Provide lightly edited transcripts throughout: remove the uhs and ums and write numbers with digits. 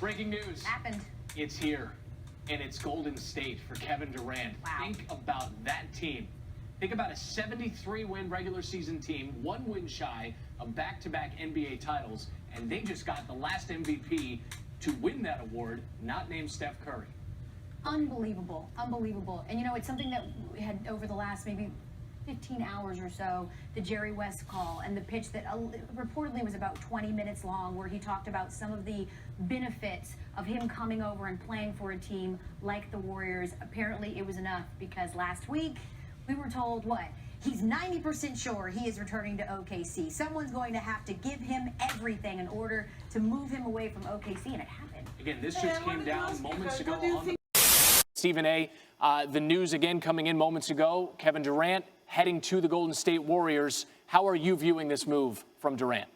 Breaking news. Happened. It's here, and it's Golden State for Kevin Durant. Wow. Think about that team. Think about a 73-win regular season team, 1 win shy of back-to-back NBA titles, and they just got the last MVP to win that award, not named Steph Curry. Unbelievable, unbelievable. And you know, it's something that we had over the last maybe 15 hours or so, the Jerry West call and the pitch that reportedly was about 20 minutes long, where he talked about some of the benefits of him coming over and playing for a team like the Warriors. Apparently it was enough, because last week we were told what? He's 90% sure he is returning to OKC. Someone's going to have to give him everything in order to move him away from OKC, and it happened. Again, this just came down moments ago on the... Stephen A., the news again coming in moments ago. Kevin Durant heading to the Golden State Warriors. How are you viewing this move from Durant?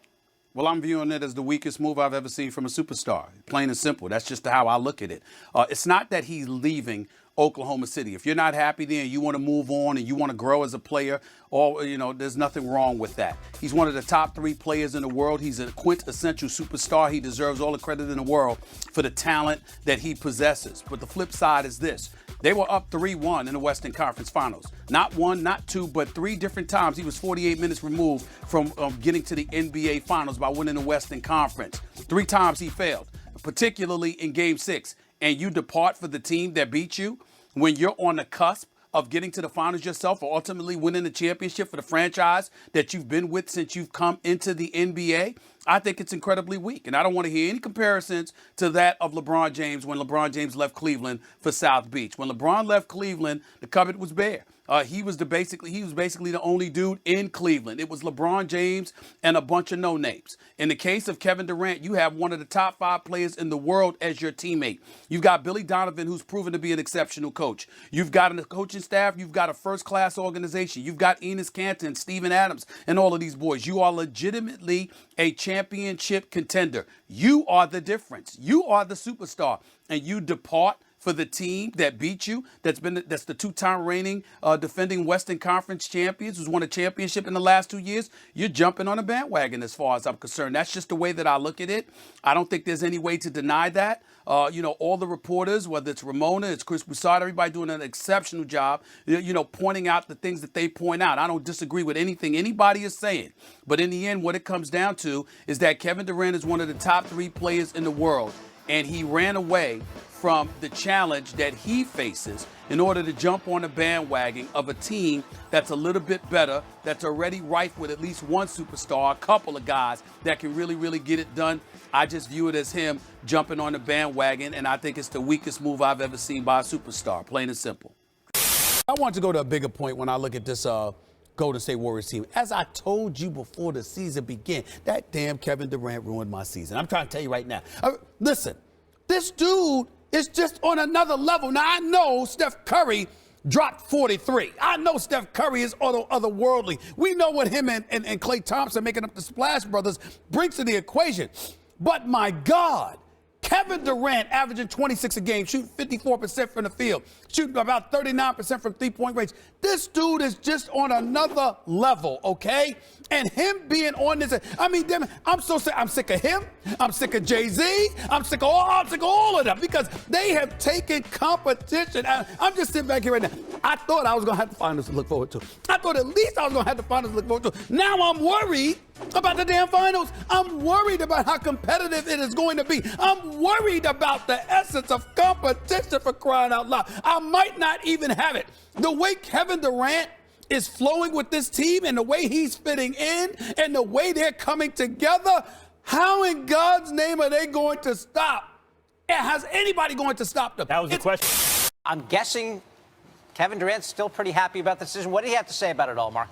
Well, I'm viewing it as the weakest move I've ever seen from a superstar. Plain and simple. That's just how I look at it. It's not that he's leaving Oklahoma City. If you're not happy there and you want to move on and you want to grow as a player, or, there's nothing wrong with that. He's one of the top 3 players in the world. He's a quintessential superstar. He deserves all the credit in the world for the talent that he possesses. But the flip side is this. They were up 3-1 in the Western Conference Finals. Not 1, not 2, but 3 different times. He was 48 minutes removed from getting to the NBA Finals by winning the Western Conference. 3 times he failed, particularly in Game 6. And you depart for the team that beat you when you're on the cusp of getting to the finals yourself, or ultimately winning the championship for the franchise that you've been with since you've come into the NBA. I think it's incredibly weak. And I don't want to hear any comparisons to that of LeBron James when LeBron James left Cleveland for South Beach. When LeBron left Cleveland, the cupboard was bare. He was basically the only dude in Cleveland. It was LeBron James and a bunch of no-names. In the case of Kevin Durant, you have one of the top 5 players in the world as your teammate. You've got Billy Donovan, who's proven to be an exceptional coach. You've got a coaching staff. You've got a first-class organization. You've got Enes Kanter, Steven Adams, and all of these boys. You are legitimately a championship contender. You are the difference. You are the superstar, and you depart for the team that beat you, that's the 2-time reigning defending Western Conference champions, who's won a championship in the last 2 years. You're jumping on a bandwagon as far as I'm concerned. That's just the way that I look at it. I don't think there's any way to deny that. All the reporters, whether it's Ramona, it's Chris Broussard, everybody doing an exceptional job, pointing out the things that they point out. I don't disagree with anything anybody is saying. But in the end, what it comes down to is that Kevin Durant is one of the top 3 players in the world, and he ran away from the challenge that he faces in order to jump on the bandwagon of a team that's a little bit better, that's already rife with at least one superstar, a couple of guys that can really, really get it done. I just view it as him jumping on the bandwagon, and I think it's the weakest move I've ever seen by a superstar, plain and simple. I want to go to a bigger point when I look at this Golden State Warriors team. As I told you before the season began, that damn Kevin Durant ruined my season. I'm trying to tell you right now. Listen, this dude is just on another level. Now, I know Steph Curry dropped 43. I know Steph Curry is otherworldly. We know what him and Klay Thompson, making up the Splash Brothers, brings to the equation. But my God, Kevin Durant averaging 26 a game, shooting 54% from the field, shooting about 39% from three-point range. This dude is just on another level, okay? And him being on this, I'm so sick. I'm sick of him. I'm sick of Jay-Z. I'm sick of all of them, because they have taken competition. I'm just sitting back here right now. I thought I was going to have the finals to look forward to. I thought at least I was going to have the finals to look forward to. Now I'm worried about the damn finals. I'm worried about how competitive it is going to be. I'm worried about the essence of competition, for crying out loud. I might not even have it. The way Kevin Durant is flowing with this team and the way he's fitting in and the way they're coming together, how in God's name are they going to stop? Has anybody going to stop them? That was the question. I'm guessing Kevin Durant's still pretty happy about the decision. What did he have to say about it all, Mark?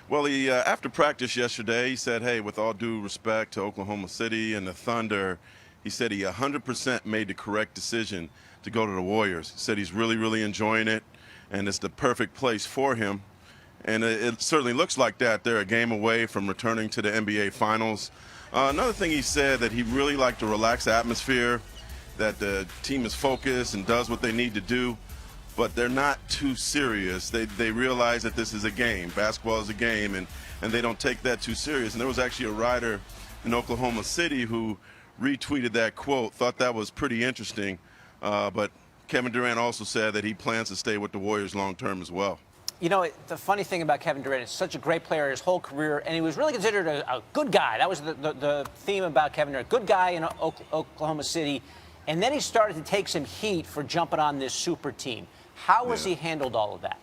Well, he after practice yesterday, he said, hey, with all due respect to Oklahoma City and the Thunder, he said he 100% made the correct decision to go to the Warriors. He said he's really, really enjoying it, and it's the perfect place for him. And it certainly looks like that. They're a game away from returning to the NBA Finals. Another thing he said, that he really liked the relaxed atmosphere, that the team is focused and does what they need to do, but they're not too serious. They realize that this is a game. Basketball is a game, and they don't take that too serious. And there was actually a writer in Oklahoma City who retweeted that quote. Thought that was pretty interesting. But Kevin Durant also said that he plans to stay with the Warriors long term as well. You know, the funny thing about Kevin Durant is such a great player his whole career, and he was really considered a good guy. That was the theme about Kevin Durant. Good guy in Oklahoma City. And then he started to take some heat for jumping on this super team. How has he handled all of that?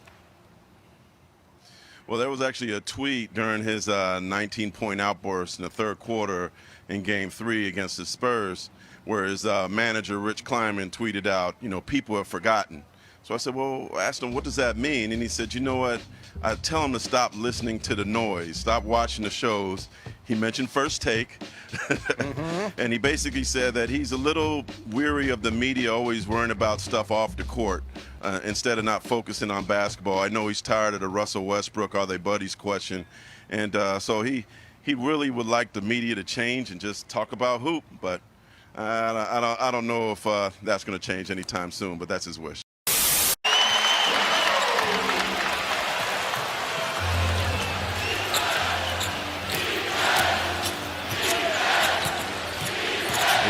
Well, there was actually a tweet during his 19-point outburst in the third quarter in Game 3 against the Spurs, where his manager, Rich Kleiman, tweeted out, people have forgotten. So I said, well, I asked him, what does that mean? And he said, you know what? I tell him to stop listening to the noise, stop watching the shows. He mentioned First Take. And he basically said that he's a little weary of the media always worrying about stuff off the court instead of not focusing on basketball. I know he's tired of the Russell Westbrook, are they buddies question. And so he really would like the media to change and just talk about hoop. But I don't know if that's going to change anytime soon, but that's his wish.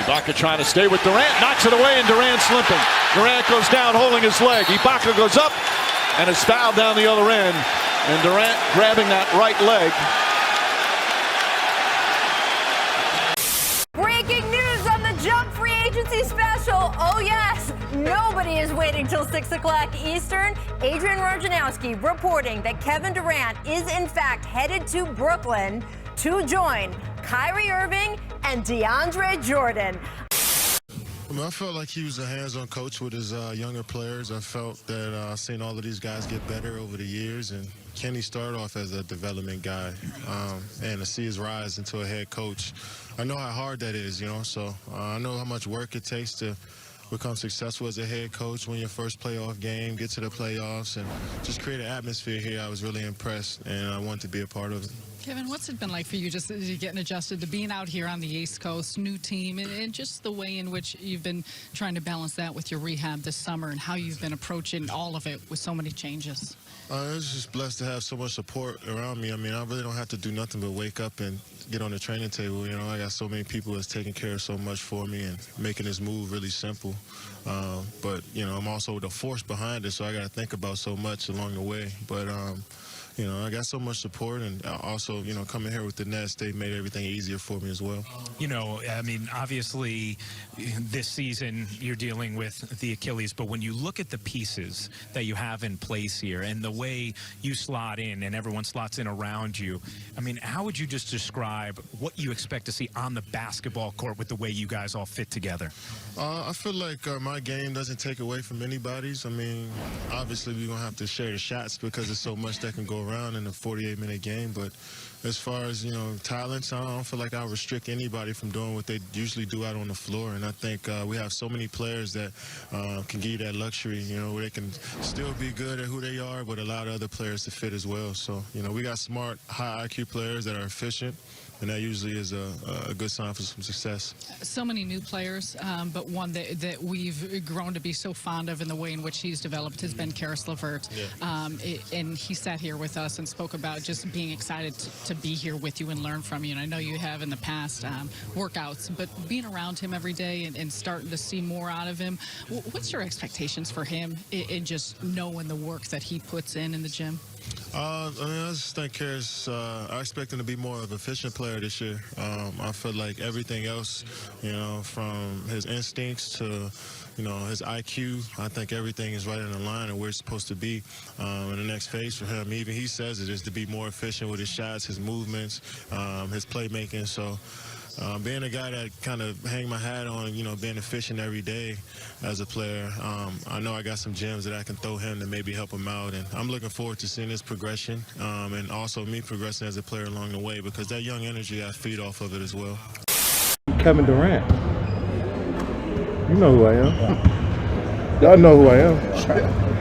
Ibaka trying to stay with Durant, knocks it away, and Durant's limping. Durant goes down holding his leg. Ibaka goes up and is fouled down the other end. And Durant grabbing that right leg. Breaking news on the Jump Free Agency special. Oh yes, nobody is waiting till 6 o'clock Eastern. Adrian Wojnarowski reporting that Kevin Durant is in fact headed to Brooklyn to join Kyrie Irving and DeAndre Jordan. I felt like he was a hands-on coach with his younger players. I felt that I've seen all of these guys get better over the years, and Kenny started off as a development guy, and to see his rise into a head coach, I know how hard that is, so I know how much work it takes to become successful as a head coach, win your first playoff game, get to the playoffs, and just create an atmosphere here. I was really impressed, and I wanted to be a part of it. Kevin, what's it been like for you just getting adjusted to being out here on the East Coast, new team, and just the way in which you've been trying to balance that with your rehab this summer and how you've been approaching all of it with so many changes? I was just blessed to have so much support around me. I mean, I really don't have to do nothing but wake up and get on the training table. I got so many people that's taking care of so much for me and making this move really simple. But, I'm also the force behind it, so I got to think about so much along the way. But, I got so much support, and also, coming here with the Nets, they made everything easier for me as well. Obviously, this season you're dealing with the Achilles, but when you look at the pieces that you have in place here and the way you slot in and everyone slots in around you, how would you just describe what you expect to see on the basketball court with the way you guys all fit together? I feel like my game doesn't take away from anybody's. Obviously, we're going to have to share the shots because there's so much that can go around in a 48-minute game, but as far as talents, I don't feel like I restrict anybody from doing what they usually do out on the floor. And I think we have so many players that can give you that luxury, where they can still be good at who they are, but allow the other players to fit as well. So we got smart, high IQ players that are efficient, and that usually is a good sign for some success. So many new players, but one that we've grown to be so fond of in the way in which he's developed has been Karis LeVert. Yeah. And he sat here with us and spoke about just being excited to be here with you and learn from you. And I know you have in the past workouts, but being around him every day and starting to see more out of him, what's your expectations for him in just knowing the work that he puts in the gym? I just think Karis, I expect him to be more of an efficient player this year. I feel like everything else, from his instincts to, his IQ, I think everything is right in the line and where it's supposed to be in the next phase for him. Even he says it is to be more efficient with his shots, his movements, his playmaking. So being a guy that kind of hang my hat on, being efficient every day as a player, I know I got some gems that I can throw him to maybe help him out. And I'm looking forward to seeing his progression and also me progressing as a player along the way, because that young energy, I feed off of it as well. Kevin Durant. You know who I am. Y'all know who I am.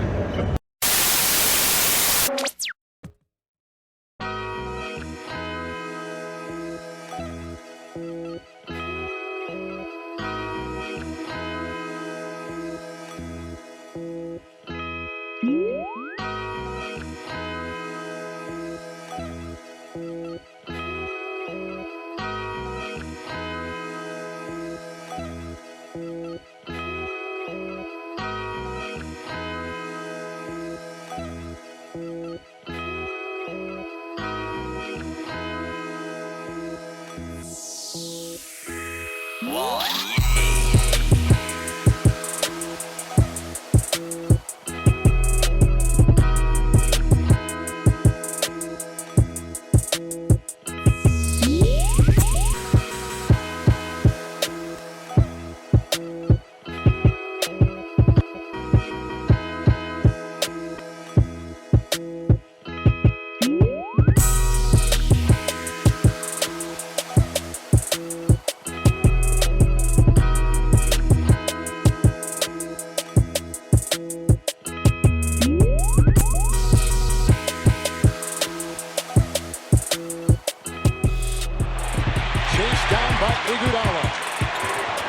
chased down by Iguodala.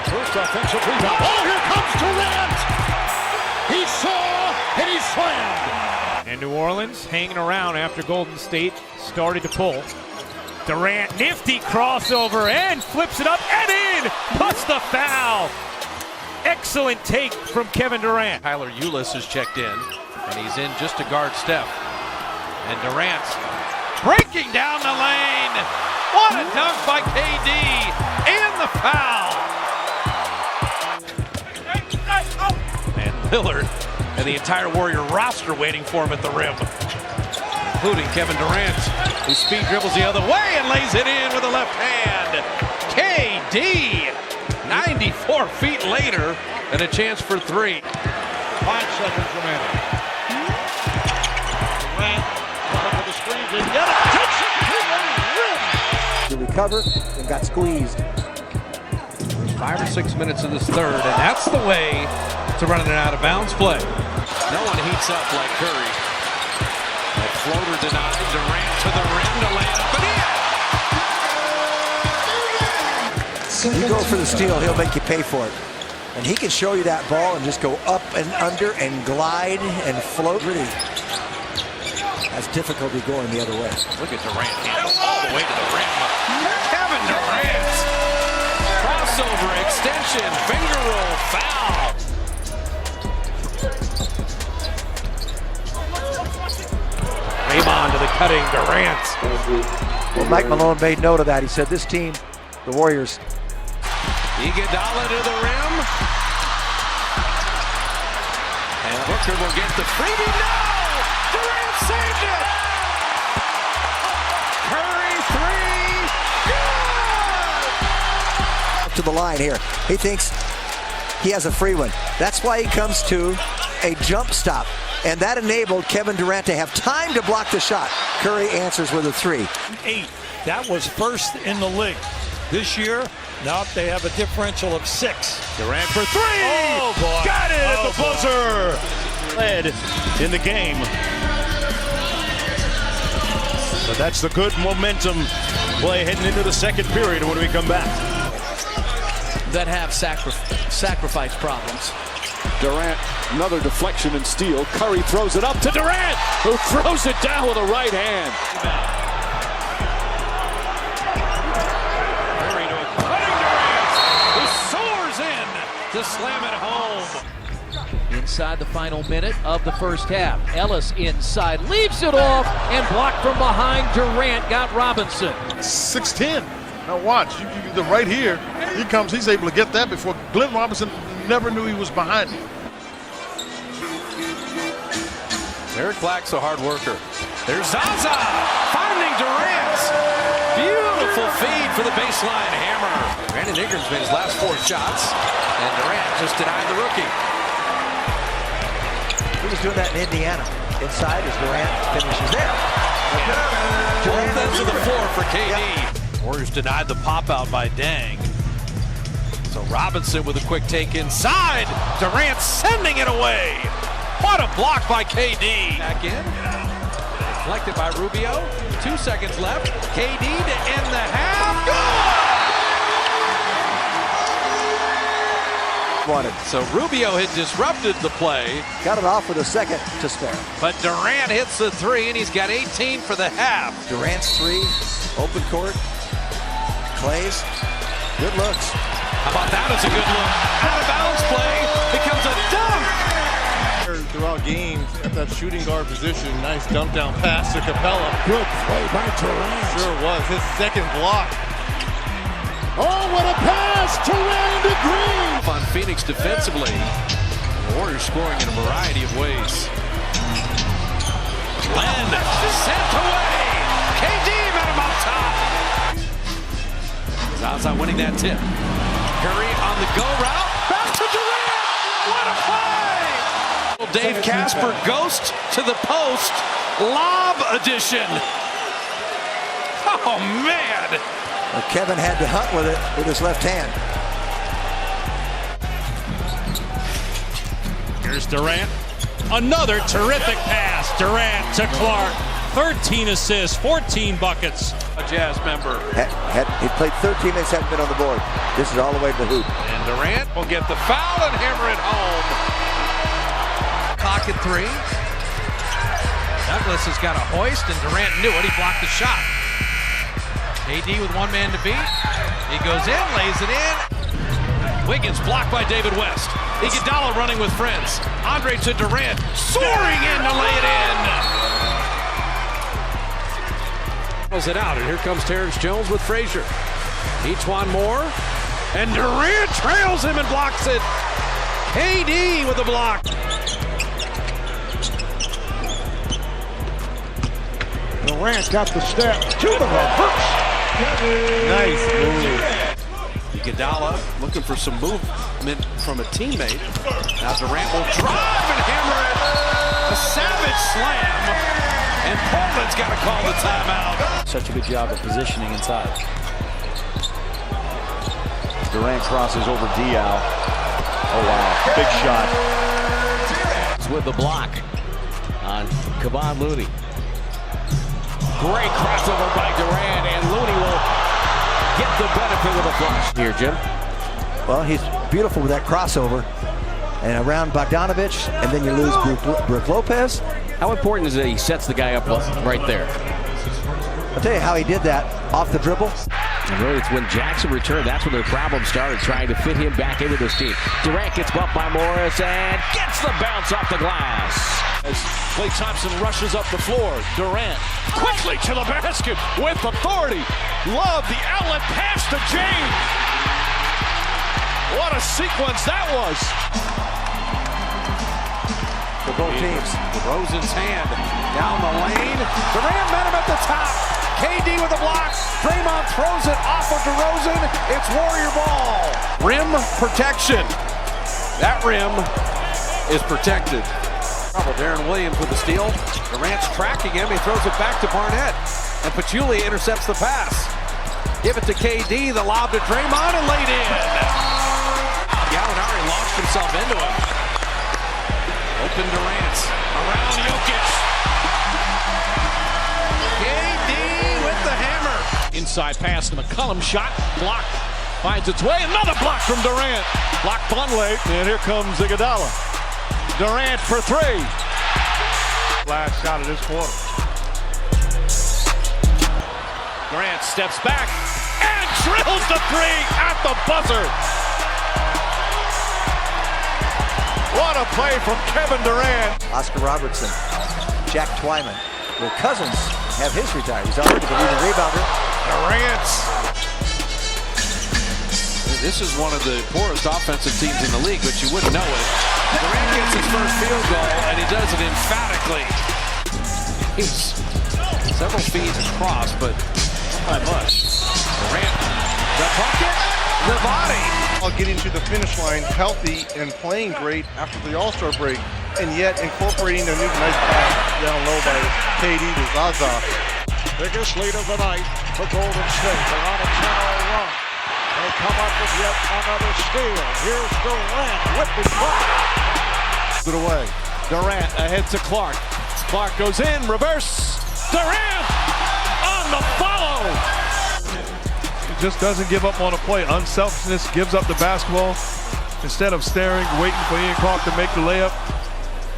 First offensive rebound. Oh, here comes Durant! He saw and he slammed. And New Orleans hanging around after Golden State started to pull. Durant, nifty crossover and flips it up and in. Puts the foul. Excellent take from Kevin Durant. Tyler Ulis has checked in, and he's in just to guard Steph. And Durant's breaking down the lane. What a dunk by KD, and the foul. And Lillard and the entire Warrior roster waiting for him at the rim, including Kevin Durant, who speed dribbles the other way and lays it in with the left hand. KD, 94 feet later, and a chance for three. 5 seconds remaining. Durant, up with the screens, and yet takes it to the rim. To recover and got squeezed. 5 or 6 minutes of this third, and that's the way to run an out-of-bounds play. No one heats up like Curry. That floater denied. Durant to the rim to lay it up and in. You go for the steal, he'll make you pay for it. And he can show you that ball and just go up and under and glide and float. Really has difficulty going the other way. Look at Durant handle all the way to the rim. Kevin Durant. Crossover, extension, finger roll, foul. Raymond to the cutting Durant. Well, Mike Malone made note of that. He said this team, the Warriors. Iguodala to the rim. And Booker will get the freebie. No! Durant saved it! Curry three. Good! To the line here. He thinks he has a free one. That's why he comes to a jump stop. And that enabled Kevin Durant to have time to block the shot. Curry answers with a 3. 8. That was first in the league. This year, now they have a differential of 6. Durant for 3. Oh, boy. Got it at the buzzer. Led in the game. So that's the good momentum play heading into the second period when we come back. That have sacrifice problems. Durant, another deflection and steal. Curry throws it up to Durant, who throws it down with a right hand. Curry to a cutting Durant, who soars in to slam it home. Inside the final minute of the first half. Ellis inside, leaves it off, and blocked from behind. Durant got Robinson. 6'10". Now watch, the right here, he comes, he's able to get that before Glenn Robinson never knew he was behind him. Eric Black's a hard worker. There's Zaza finding Durant. Beautiful feed for the baseline hammer. Brandon Ingram's made his last 4 shots, and Durant just denied the rookie. He was doing that in Indiana. Inside as Durant finishes there. Both ends of the floor for KD. Yep. Warriors denied the pop out by Dang. So Robinson with a quick take inside. Durant sending it away. What a block by KD. Back in. Deflected by Rubio. 2 seconds left. KD to end the half. Good! Wanted. So Rubio had disrupted the play. Got it off with a second to spare. But Durant hits the 3, and he's got 18 for the half. Durant's 3, open court. Plays. Good looks. How about that as a good look? Out of bounds play becomes a dunk. Throughout games at that shooting guard position, nice dump down pass to Capella. Good play by Durant. Sure was, his second block. Oh, what a pass to Randy Green. On Phoenix defensively, the Warriors scoring in a variety of ways. Len sent away. KD met him on top. Zaza winning that tip. Curry on the go route. Back to Durant. What a play! Dave Casper ghost to the post. Lob edition. Oh, man. Well, Kevin had to hunt with it with his left hand. Here's Durant. Another terrific pass. Durant to Clark. 13 assists, 14 buckets. Jazz member. He played 13 minutes, hadn't been on the board. This is all the way to the hoop. And Durant will get the foul and hammer it home. Pocket three. Douglas has got a hoist, and Durant knew it. He blocked the shot. KD with one man to beat. He goes in, lays it in. Wiggins blocked by David West. Iguodala running with friends. Andre to Durant, soaring in to lay it in. Pulls it out, and here comes Terrence Jones with Frazier. Each-one more. And Durant trails him and blocks it. KD with a block. Durant got the step to the reverse. Nice move. Iguodala looking for some movement from a teammate. Now Durant will drive and hammer it. A savage slam. And Portland's got to call the timeout. Such a good job of positioning inside. Durant crosses over Diaw. Oh, wow. Big shot. With the block on Kevon Looney. Great crossover by Durant, and Looney will get the benefit of the flush. Here, Jim. Well, he's beautiful with that crossover. And around Bogdanovich, and then you lose Brook Lopez. How important is it he sets the guy up right there? I'll tell you how he did that off the dribble. And really, it's when Jackson returned, that's when their problem started, trying to fit him back into this team. Durant gets bumped by Morris and gets the bounce off the glass. As Klay Thompson rushes up the floor, Durant quickly to the basket with authority. Love the outlet pass to James. What a sequence that was. For both teams. DeRozan's hand down the lane. Durant met him at the top. KD with a block. Draymond throws it off of DeRozan. It's Warrior ball. Rim protection. That rim is protected. Darren Williams with the steal. Durant's tracking him. He throws it back to Barnett. And Pachulia intercepts the pass. Give it to KD. The lob to Draymond and laid in. Gallinari launched himself into him. Open Durant. Around Jokic. KD with the hammer. Inside pass to McCollum, shot, blocked, finds its way, another block from Durant. Blocked fun late, and here comes Iguodala. Durant for three. Last shot of this quarter. Durant steps back and drills the three at the buzzer. What a play from Kevin Durant. Oscar Robertson, Jack Twyman. Well, Cousins have his retired. He's already the leading rebounder. Durant. This is one of the poorest offensive teams in the league, but you wouldn't know it. Durant gets his first field goal, and he does it emphatically. He's several feet across, but not by much. Durant, the bucket, the body. Getting to the finish line healthy and playing great after the All-Star break, and yet incorporating a new nice pass down low by KD to Zaza. Biggest lead of the night for Golden State. They're on a 10-0 run. They come up with yet another steal. Here's Durant with the block. It away. Durant ahead to Clark. Clark goes in, reverse. Durant on the follow. He just doesn't give up on a play. Unselfishness, gives up the basketball. Instead of staring, waiting for Ian Clark to make the layup,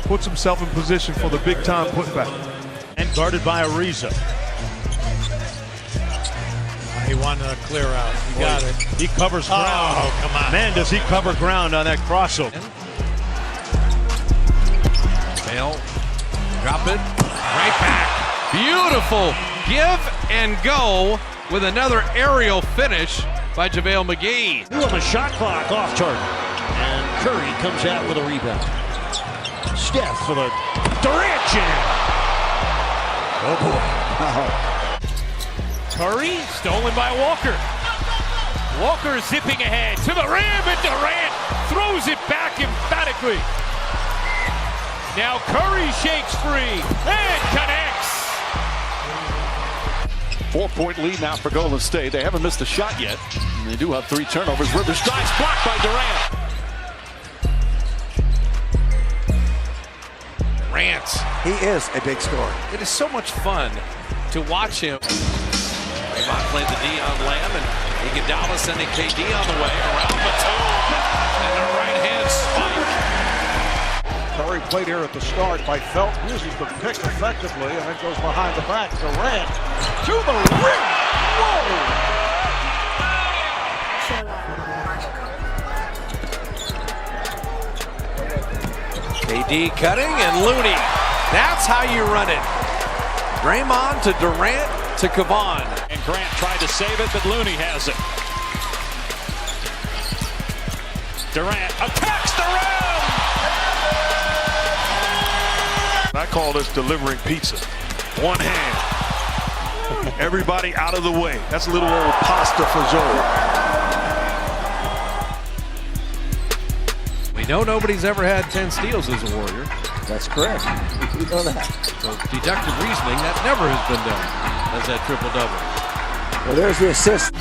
puts himself in position for the big-time putback. And guarded by Ariza. He wanted to clear out. He got it. He covers ground. Oh, come on. Man, does he cover ground on that crossover. Bale, drop it, right back. Beautiful give and go with another aerial finish by JaVale McGee. On the shot clock off target. And Curry comes out with a rebound. Steph for the Durant jam. Oh boy. Curry stolen by Walker. Walker zipping ahead to the rim, and Durant throws it back emphatically. Now Curry shakes free and connects. 4-point lead now for Golden State. They haven't missed a shot yet. And they do have 3 turnovers. Rivers drives, blocked by Durant. He is a big scorer. It is so much fun to watch him. Draymond Draymond played the D on Lamb, and Iguodala sending KD on the way. Around Batum, and a right-hand spike. Curry played here at the start by Felt, uses the pick effectively, and then goes behind the back. Durant to the rim. Whoa! KD cutting, and Looney. That's how you run it. Draymond to Durant to Kevon. And Grant tried to save it, but Looney has it. Durant attacks the rim! I call this delivering pizza. One hand. Everybody out of the way. That's a little old pasta fagioli. We know nobody's ever had 10 steals as a Warrior. That's correct. You know that. So deductive reasoning, that never has been done as that triple-double. Well, there's the assist.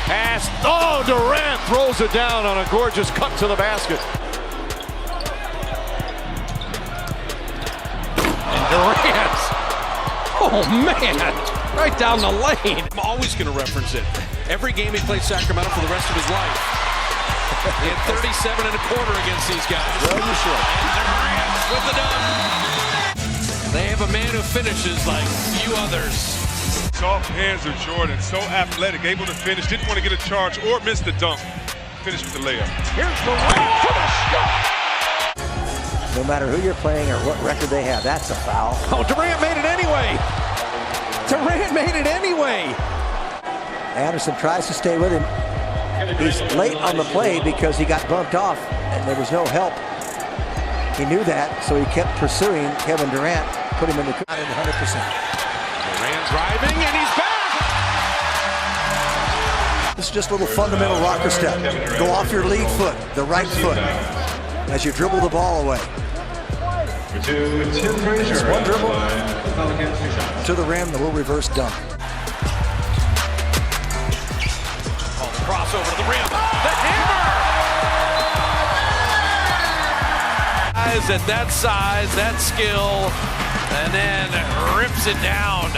Pass. Oh, Durant throws it down on a gorgeous cut to the basket. And Durant. Oh, man. Right down the lane. I'm always going to reference it. Every game he played Sacramento for the rest of his life. He had 37 and a quarter against these guys. Well, you should. And Durant with the dunk. They have a man who finishes like few others. Soft hands of Jordan, so athletic, able to finish, didn't want to get a charge or miss the dunk. Finished with the layup. Here's Durant to the shot. No matter who you're playing or what record they have, that's a foul. Oh, Durant made it anyway. Durant made it anyway. Anderson tries to stay with him. He's late on the play because he got bumped off and there was no help. He knew that, so he kept pursuing Kevin Durant, put him in the 100%. Durant driving, and he's back! This is just a little fundamental rocker step. Go off your lead foot, the right foot, as you dribble the ball away. Just one dribble to the rim, the little reverse dunk. Crossover to the rim. The hammer! Guys at that size, that skill, and then rips it down.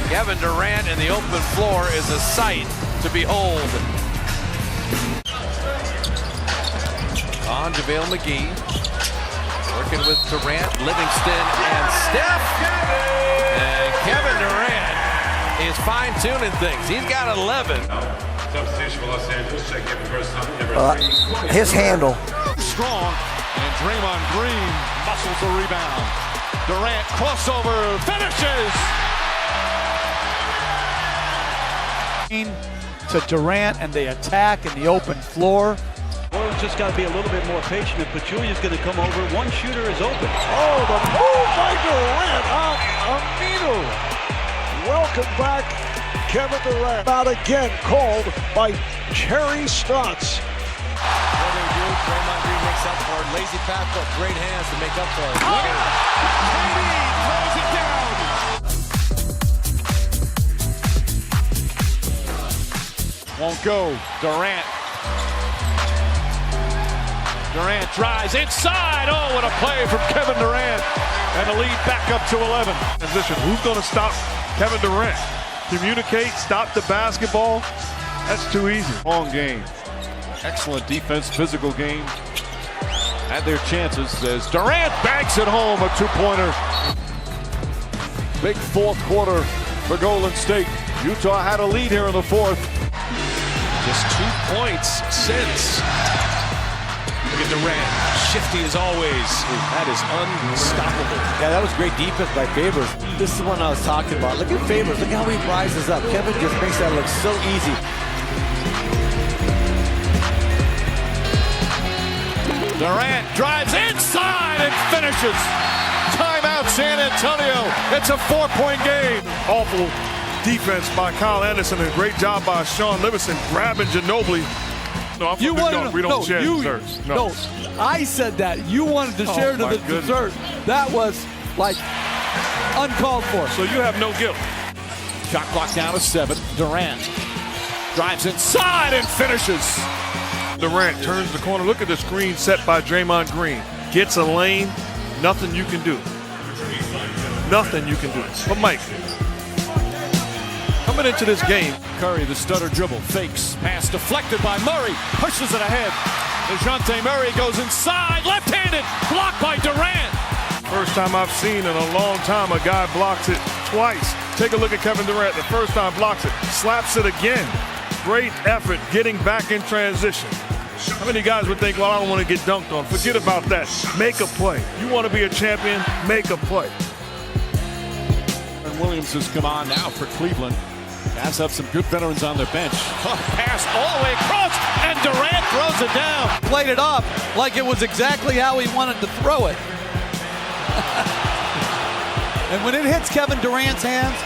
Kevin Durant in the open floor is a sight to behold. On JaVale McGee. Working with Durant, Livingston, and Steph. And Kevin Durant is fine-tuning things. He's got 11. Substitution for Los Angeles. Check in for first time. His handle. Strong. And Draymond Green muscles the rebound. Durant crossover finishes. To Durant, and they attack in the open floor. Warriors just got to be a little bit more patient. If Pachulia's going to come over, one shooter is open. Oh, the move by Durant on Aminu. Welcome back, Kevin Durant. Out again, called by Cherry Stotts. What they do, Draymond Green makes up for it. Lazy pass, but great hands to make up for it. Oh! KD throws it down. Won't go. Durant. Durant drives inside. Oh, what a play from Kevin Durant. And the lead back up to 11. Position. Who's going to stop Kevin Durant? Communicate, stop the basketball. That's too easy. Long game. Excellent defense, physical game. Had their chances as Durant banks it home, a two-pointer. Big fourth quarter for Golden State. Utah had a lead here in the fourth. Just 2 points since. Look at Durant, shifty as always. That is unstoppable. Yeah, that was great defense by Favors. This is the one I was talking about. Look at Favors. Look how he rises up. Kevin just makes that look so easy. Durant drives inside and finishes. Timeout, San Antonio. It's a 4-point game. Awful defense by Kyle Anderson and a great job by Sean Livingston grabbing Ginobili. No, I'm You wanted we don't share you, desserts. No, I said that. You wanted to share my the goodness. dessert. That was like uncalled for. So you have no guilt. Shot clock down to 7. Durant drives inside and finishes. Durant turns the corner. Look at the screen set by Draymond Green. Gets a lane, Nothing you can do. Nothing you can do. But Mike, coming into this game, Curry, the stutter dribble, fakes, pass deflected by Murray, pushes it ahead. DeJounte Murray goes inside, left-handed, blocked by Durant. first time I've seen in a long time a guy blocks it twice. Take a look at Kevin Durant. The first time blocks it, slaps it again. Great effort getting back in transition. How many guys would think, well, I don't want to get dunked on? Forget about that. Make a play. You want to be a champion, make a play. And Williams has come on now for Cleveland. Has up some good veterans on their bench. Pass all the way across, and Durant throws it down. Played it up like it was exactly how he wanted to throw it. And when it hits Kevin Durant's hands,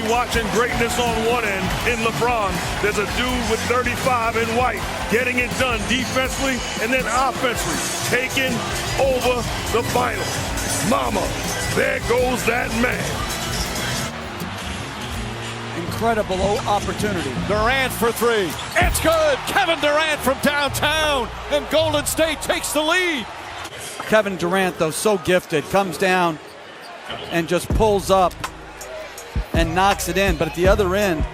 Watching greatness on one end in LeBron, there's a dude with 35 in white getting it done defensively and then offensively, taking over the final. Mama, there goes that man. incredible opportunity. Durant for three. It's good. Kevin Durant from downtown, and Golden State takes the lead. Kevin Durant, though, so gifted, comes down and just pulls up and knocks it in. But at the other end,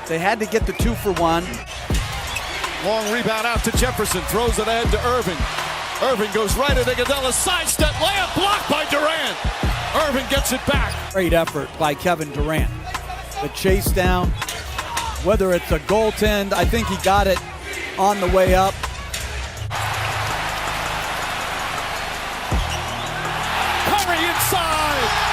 they had to get the 2-for-1. Long rebound out to Jefferson, throws it ahead to Irving. Irving goes right at Iguodala, sidestep layup blocked by Durant. Irving gets it back. Great effort by Kevin Durant. The chase down, whether it's a goaltend, I think he got it on the way up. Curry inside.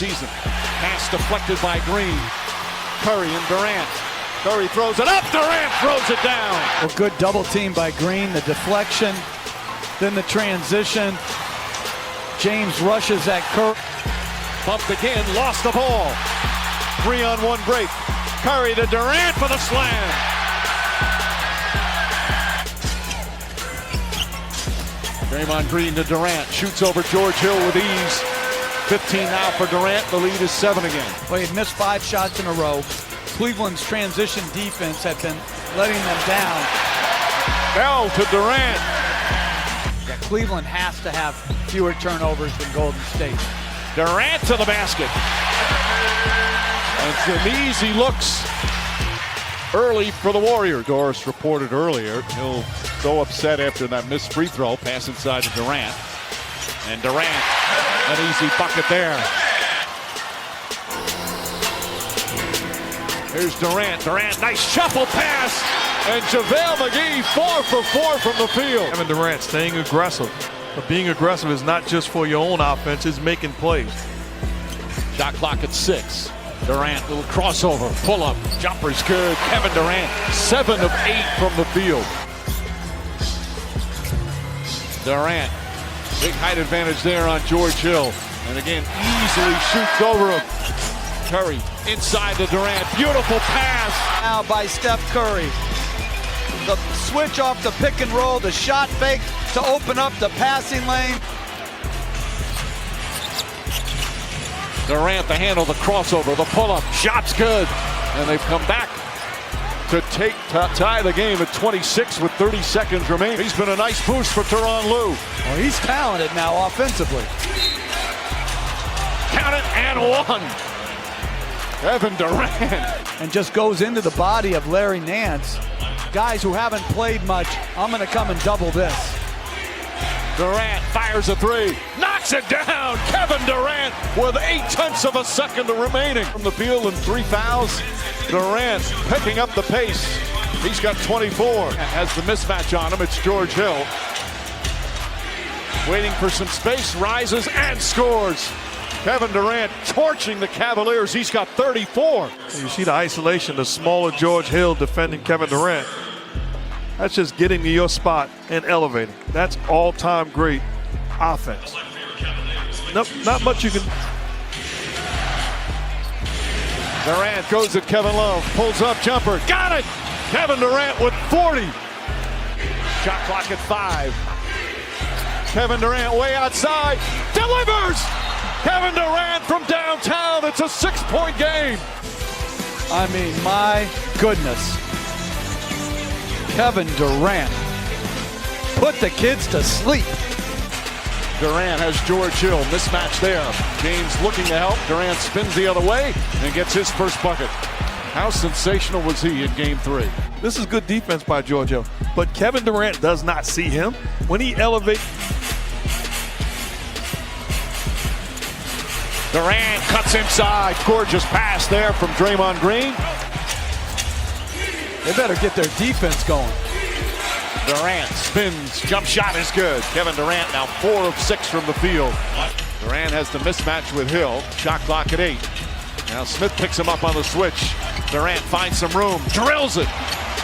season. Pass deflected by Green. Curry and Durant. Curry throws it up. Durant throws it down. A good double team by Green. The deflection, then the transition. James rushes at Curry. Bumped again, lost the ball. 3-on-1 break. Curry to Durant for the slam. Draymond Green to Durant. Shoots over George Hill with ease. 15 now for Durant. The lead is 7 again. Well, he missed 5 shots in a row. Cleveland's transition defense had been letting them down. Bell to Durant. Yeah, Cleveland has to have fewer turnovers than Golden State. Durant to the basket. And some easy looks early for the Warriors. Doris reported earlier, he'll so upset after that missed free throw. Pass inside to Durant. And Durant, an easy bucket there. Here's Durant. Durant, nice shuffle pass. And JaVale McGee, 4 for 4 from the field. Kevin Durant staying aggressive. But being aggressive is not just for your own offense, it's making plays. Shot clock at 6. Durant, little crossover, pull up, jumper's good. Kevin Durant, 7 of 8 from the field. Durant, big height advantage there on George Hill. And again, easily shoots over him. Curry inside to Durant, beautiful pass. Now by Steph Curry. The switch off the pick and roll, the shot fake to open up the passing lane. Durant, the handle, the crossover, the pull-up, shot's good. And they've come back to tie the game at 26 with 30 seconds remaining. He's been a nice boost for Tyronn Lue. Well, he's talented now offensively. Count it, and 1. Kevin Durant. And just goes into the body of Larry Nance. Guys who haven't played much, I'm going to come and double this. Durant fires a 3, knocks it down. Kevin Durant with 0.8 of a second remaining from the field and 3 fouls. Durant picking up the pace. He's got 24. Has the mismatch on him. It's George Hill. Waiting for some space, rises and scores. Kevin Durant torching the Cavaliers. He's got 34. You see the isolation, the smaller George Hill defending Kevin Durant. That's just getting to your spot and elevating. That's all-time great offense. Nope, not much you can. Durant goes at Kevin Love, pulls up, jumper, got it! Kevin Durant with 40. Shot clock at 5. Kevin Durant way outside, delivers! Kevin Durant from downtown, it's a 6-point game. I mean, my goodness. Kevin Durant put the kids to sleep. Durant has George Hill, mismatch there. James looking to help, Durant spins the other way and gets his first bucket. How sensational was he in game 3? This is good defense by George Hill, but Kevin Durant does not see him. When he elevates. Durant cuts inside, gorgeous pass there from Draymond Green. They better get their defense going. Durant spins, jump shot is good. Kevin Durant now 4 of 6 from the field. Durant has the mismatch with Hill, shot clock at 8. Now Smith picks him up on the switch. Durant finds some room, drills it.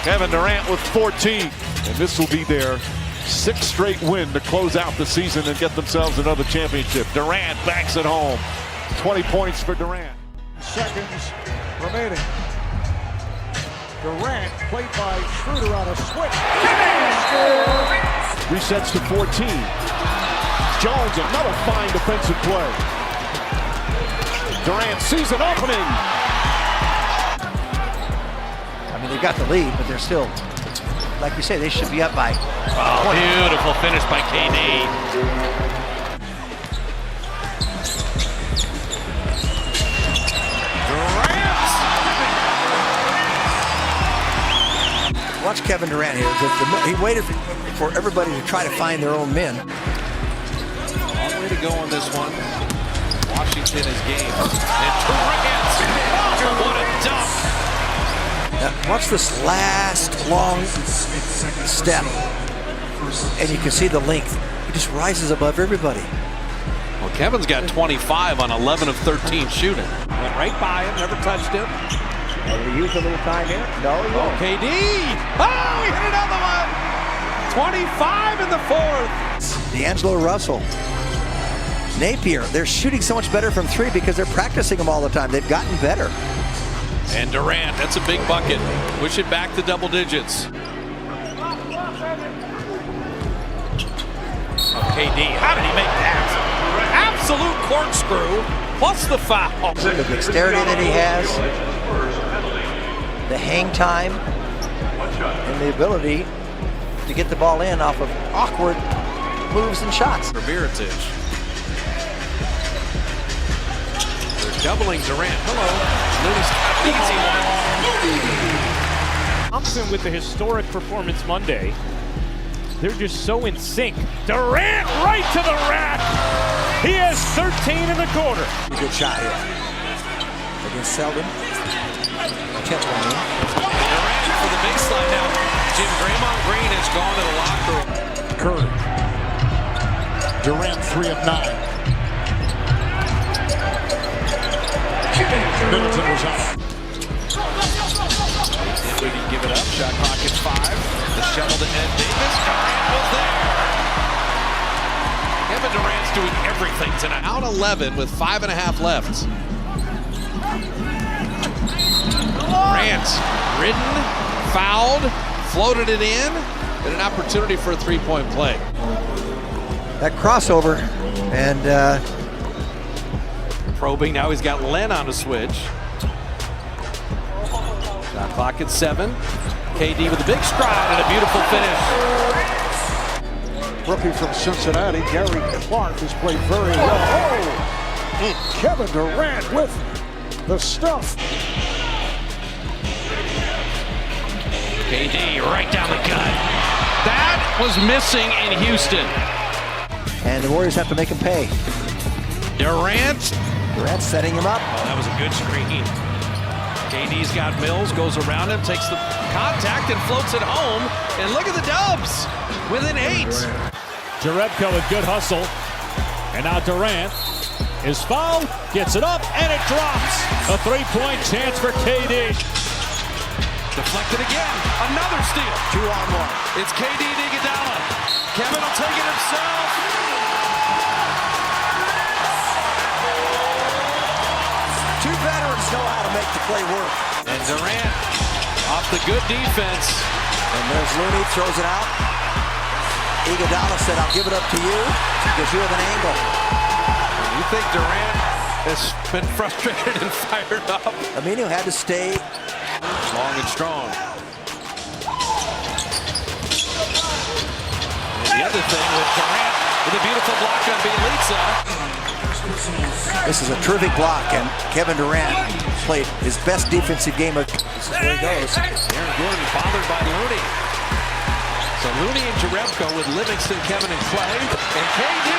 Kevin Durant with 14. And this will be their 6th straight win to close out the season and get themselves another championship. Durant backs it home. 20 points for Durant. Seconds remaining. Durant played by Schroeder on a switch. Resets to 14. Jones, another fine defensive play. Durant sees an opening. I mean, they got the lead, but they're still, like we say, they should be up by 20. Beautiful finish by KD. Watch Kevin Durant here. He waited for everybody to try to find their own men. Long way to go on this one. Washington is game. And Durant! What a dunk! Now, watch this last long step. And you can see the length. He just rises above everybody. Well, Kevin's got 25 on 11 of 13 shooting. Went right by him, never touched him. Will he use a little time here? No, he won't. KD! Oh, he hit another one! 25 in the fourth. D'Angelo Russell. Napier, they're shooting so much better from three because they're practicing them all the time. They've gotten better. And Durant, that's a big bucket. Push it back to double digits. KD, how did he make that? Absolute corkscrew, plus the foul. The dexterity that he has, the hang time, and the ability to get the ball in off of awkward moves and shots. For Mirotic. They're doubling Durant. Hello. Looney's got an easy one. Thompson with the historic performance Monday. They're just so in sync. Durant right to the rack. He has 13 in the quarter. Good shot here against Selden. Kept one in. Durant for the baseline now. Jim, Draymond Green has gone to the locker room. Curry. Durant 3 of 9. Middleton was out. Did he give it up? Shot clock at 5. The shuttle to Ed Davis. Durant was there. Kevin Durant's doing everything tonight. Out 11 with 5.5 left. Durant ridden, fouled, floated it in, and an opportunity for a three-point play. That crossover and probing. Now he's got Len on a switch. Shot clock at 7. KD with a big stride and a beautiful finish. Rookie from Cincinnati, Gary Clark, has played very well. Oh! Kevin Durant with the stuff. KD right down the gut. That was missing in Houston. And the Warriors have to make him pay. Durant setting him up. Oh, that was a good screen. KD's got Mills, goes around him, takes the contact and floats it home. And look at the Dubs within 8. Jerebko with good hustle. And now Durant is fouled, gets it up, and it drops. A three-point chance for KD. Deflected again. Another steal. 2-on-1. It's KD and Iguodala. Kevin will take it himself. Two veterans know how to make the play work. And Durant off the good defense. And there's Looney, throws it out. Iguodala said, I'll give it up to you because you have an angle. You think Durant has been frustrated and fired up? Aminu had to stay long and strong. And the other thing with Durant with a beautiful block on Bielitsa. This is a terrific block, and Kevin Durant played his best defensive game. This is where he goes. Aaron Gordon bothered by Looney. So Looney and Jerebko with Livingston, Kevin, and Clay. And KD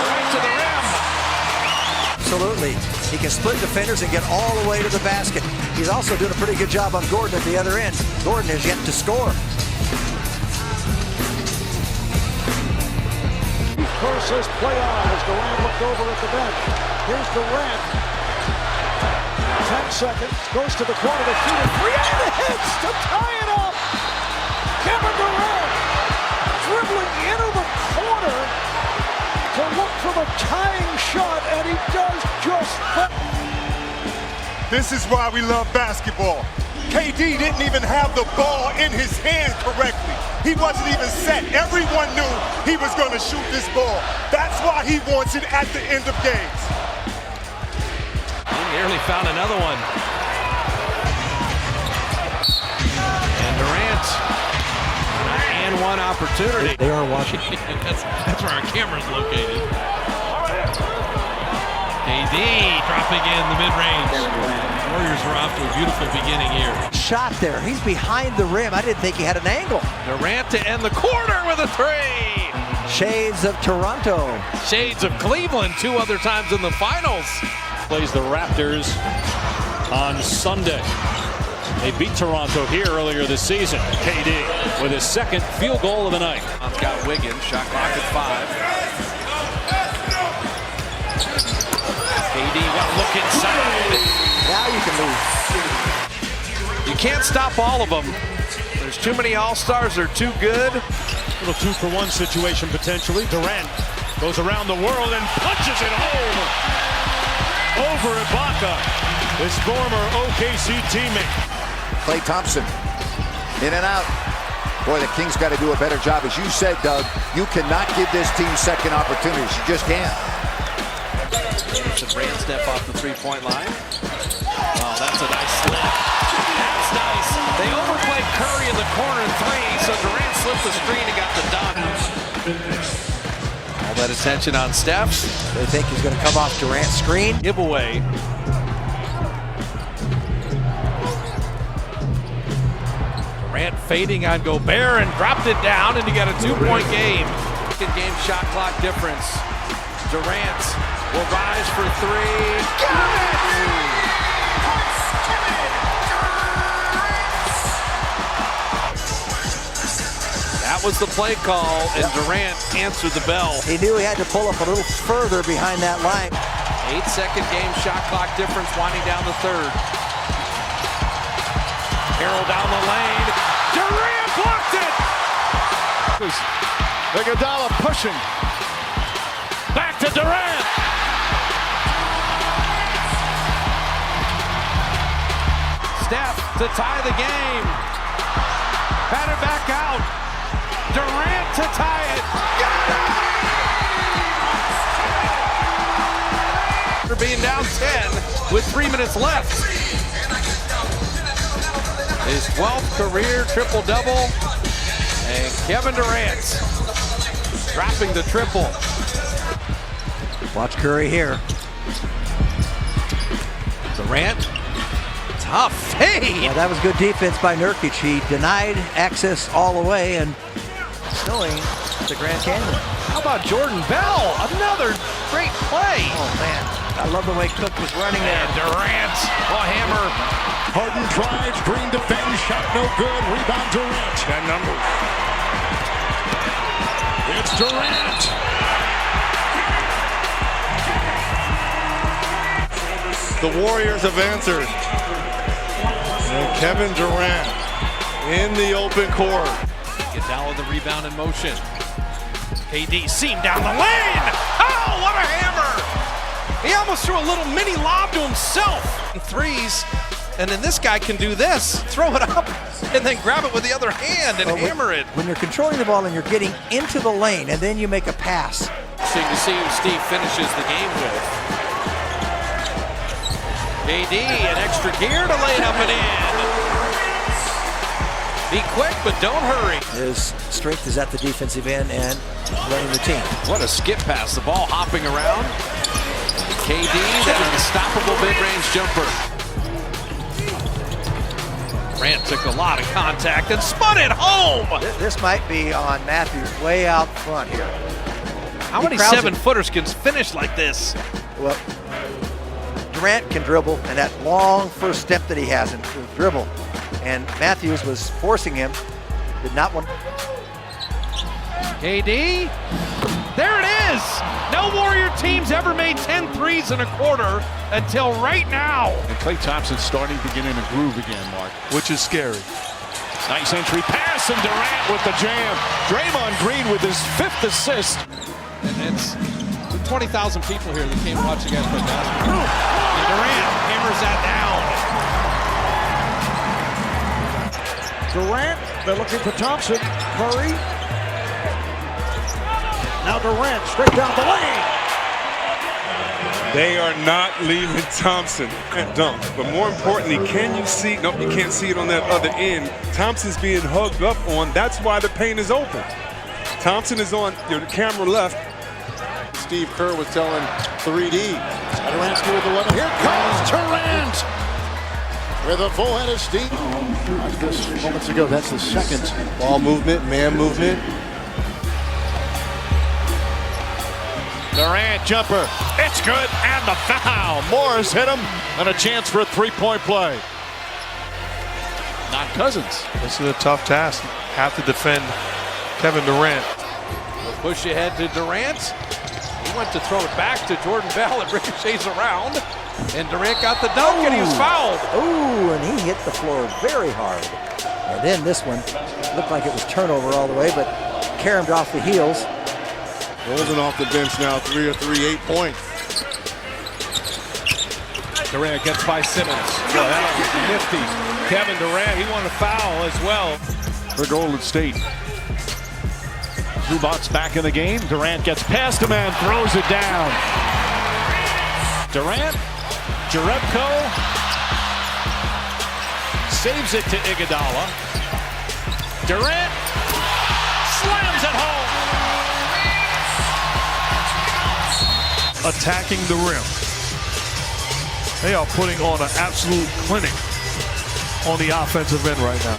right to the rim. Absolutely. He can split defenders and get all the way to the basket. He's also doing a pretty good job on Gordon at the other end. Gordon has yet to score. Kerr says play on as Durant looked over at the bench. Here's Durant. 10 seconds. Goes to the corner to shoot a three and it hits to tie it up. Kevin Durant dribbling into the corner to look for the tying shot, and he does just that. This is why we love basketball. KD didn't even have the ball in his hand correctly. He wasn't even set. Everyone knew he was going to shoot this ball. That's why he wants it at the end of games. He nearly found another one. And Durant, an and one opportunity. They are watching. that's where our camera's located. KD dropping in the mid-range. Warriors are off to a beautiful beginning here. Shot there. He's behind the rim. I didn't think he had an angle. Durant to end the quarter with a three. Shades of Toronto. Shades of Cleveland 2 other times in the finals. Plays the Raptors on Sunday. They beat Toronto here earlier this season. KD with his second field goal of the night. Got Wiggins, shot clock at 5. KD, well, look inside. Now you can lose. You can't stop all of them. There's too many all-stars. They're too good. Little 2-for-1 situation potentially. Durant goes around the world and punches it home over Ibaka, his former OKC teammate. Klay Thompson in and out. Boy, the Kings got to do a better job. As you said, Doug, you cannot give this team second opportunities. You just can't. Durant step off the three-point line. Oh, that's a nice slip. That's nice. They overplayed Curry in the corner in three, so Durant slipped the screen and got the dunk. All that attention on Steph. They think he's going to come off Durant's screen. Giveaway. Durant fading on Gobert and dropped it down, and you got a 2-point game. Second game shot clock difference. Durant will rise for three. Got it! That was the play call, and Durant answered the bell. He knew he had to pull up a little further behind that line. 8-second game shot clock difference winding down the third. Carroll down the lane. Durant blocked it! Iguodala pushing. Back to Durant. Steph to tie the game. Batted back out. Durant to tie it. Got it! They're being down 10 with 3 minutes left. His 12th career triple-double. And Kevin Durant dropping the triple. Watch Curry here. Durant. Tough fade. Yeah, that was good defense by Nurkic. He denied access all the way and snowing to Grand Canyon. How about Jordan Bell? Another great play. Oh, man. I love the way Cook was running there. And Durant, a hammer. Harden drives, Green defends, shot no good. Rebound Durant. That number. It's Durant. The Warriors have answered. And Kevin Durant in the open court. Iguodala the rebound in motion. KD seam down the lane. Oh, what a hammer! He almost threw a little mini lob to himself. Threes, and then this guy can do this. Throw it up, and then grab it with the other hand and hammer it. When you're controlling the ball and you're getting into the lane, and then you make a pass. Interesting to see who Steve finishes the game with. KD, an extra gear to lay it up and in. Be quick, but don't hurry. His strength is at the defensive end and running the team. What a skip pass. The ball hopping around. KD, that unstoppable mid-range jumper. Durant took a lot of contact and spun it home. This might be on Matthews way out front here. How many 7-footers can finish like this? Well, Durant can dribble, and that long first step that he has in the dribble. And Matthews was forcing him, did not want. KD, there it is. No Warrior team's ever made 10 threes in a quarter until right now. And Klay Thompson's starting to get in a groove again, Mark, which is scary. Nice entry pass, and Durant with the jam. Draymond Green with his 5th assist. And it's 20,000 people here that came to watch you guys play basketball. And Durant hammers that down. Durant, they're looking for Thompson. Curry. Now Durant straight down the lane. They are not leaving Thompson at dunk. But more importantly, can you see? Nope, you can't see it on that other end. Thompson's being hugged up on. That's why the paint is open. Thompson is on your camera left. Steve Kerr was telling 3D. Durant's with the weapon. Here comes Durant with a full-headed steam. Just moments ago, that's the second. Ball movement, man movement. Durant jumper. It's good, and the foul. Morris hit him, and a chance for a three-point play. Not Cousins. This is a tough task. Have to defend Kevin Durant. Push ahead to Durant. He went to throw it back to Jordan Bell. It ricochets around. And Durant got the dunk, and he was fouled. Ooh, and he hit the floor very hard. And then this one looked like it was turnover all the way, but caromed off the heels. Golden off the bench now, 3 of 3, 8 points. Durant gets by Simmons. Well, that was nifty. Kevin Durant, he wanted a foul as well. For Golden State. Zubac's back in the game. Durant gets past him and throws it down. Durant, Jerebko saves it to Iguodala. Durant slams it home. Attacking the rim. They are putting on an absolute clinic on the offensive end right now.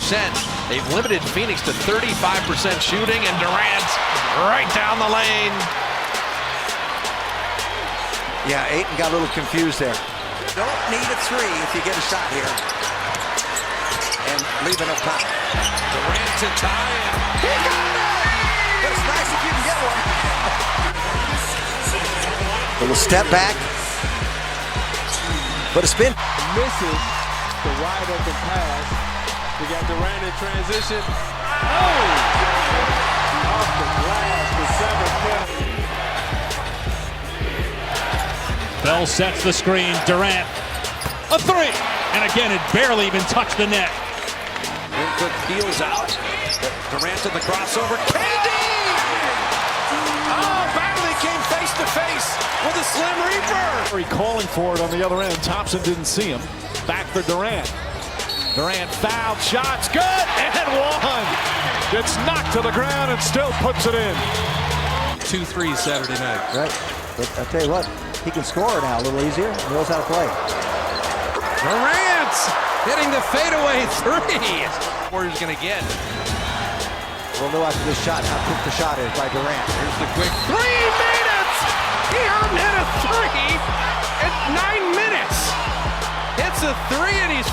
They've limited Phoenix to 35% shooting, and Durant's right down the lane. Yeah, Ayton got a little confused there. Don't need a three if you get a shot here. And leave enough time. Durant to tie it. He got it! But it's nice if you can get one. Little step back. But a spin. Misses the wide open pass. We got Durant in transition. Oh! Off the glass for 7 points. Bell sets the screen. Durant, a three. And again, it barely even touched the net. Winthrop peels out. Durant to the crossover. KD! Oh, Bagley came face to face with a Slim Reaper. Calling for it on the other end. Thompson didn't see him. Back for Durant. Durant fouled. Shots good. And one. Gets knocked to the ground and still puts it in. 2 3s Saturday night. Right. But I'll tell you what, he can score now a little easier. He knows how to play. Durant hitting the fadeaway three. Warriors going to get. We'll know after this shot how quick the shot is by Durant. Here's the quick three. Made it! He earned it a three in 9 minutes. Hits a three and he's